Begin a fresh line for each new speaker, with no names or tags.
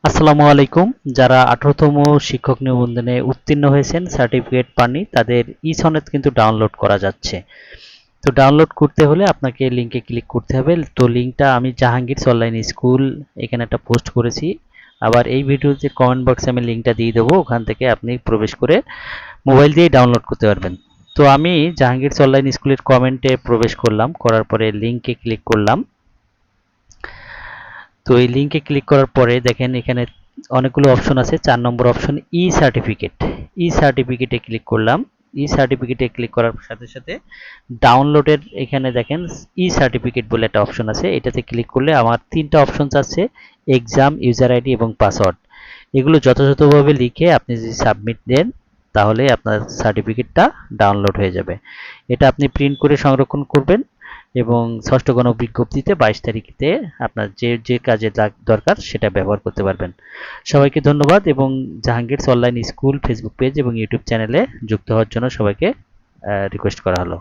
আসসালামু আলাইকুম। যারা 18তম শিক্ষক নিবন্ধনে উত্তীর্ণ হয়েছেন, সার্টিফিকেট পাননি, তাদের ই-সনদ কিন্তু ডাউনলোড করা যাচ্ছে। তো ডাউনলোড করতে হলে আপনাকে লিংকে ক্লিক করতে হবে। তো লিংকটা আমি জাহাঙ্গীরস অনলাইন স্কুল এখানে একটা পোস্ট করেছি। আবার এই ভিডিওতে কমেন্ট বক্সে আমি লিংকটা দিয়ে দেবো, ওখান থেকে আপনি প্রবেশ করে মোবাইল দিয়ে ডাউনলোড করতে পারবেন। তো আমি জাহাঙ্গীরস অনলাইন স্কুলের কমেন্টে প্রবেশ করলাম, করার পরে লিংকে ক্লিক করলাম। তো এই লিংকে ক্লিক করার পরে দেখেন এখানে অনেকগুলো অপশন আছে। 4 নম্বর অপশন ই সার্টিফিকেট। ই সার্টিফিকেটে ক্লিক করলাম। ই সার্টিফিকেটে ক্লিক করার সাথে সাথে ডাউনলোডের এখানে দেখেন ই সার্টিফিকেট বলে একটা অপশন আছে। এটাতে ক্লিক করলে আমার 3টা অপশন আছে, এক্সাম, ইউজার আইডি এবং পাসওয়ার্ড। এগুলো যথাযথভাবে লিখে আপনি যদি সাবমিট দেন তাহলে আপনার সার্টিফিকেটটা ডাউনলোড হয়ে যাবে। এটা আপনি প্রিন্ট করে সংরক্ষণ করবেন এবং ষষ্ঠ গণবিজ্ঞপ্তিতে 22 তারিখে আপনার যে যে কাজে দরকার সেটা ব্যবহার করতে পারবেন। সবাইকে ধন্যবাদ এবং Jahangir's online school Facebook page এবং ইউটিউব চ্যানেলে যুক্ত হওয়ার জন্য সবাইকে রিকোয়েস্ট করা হলো।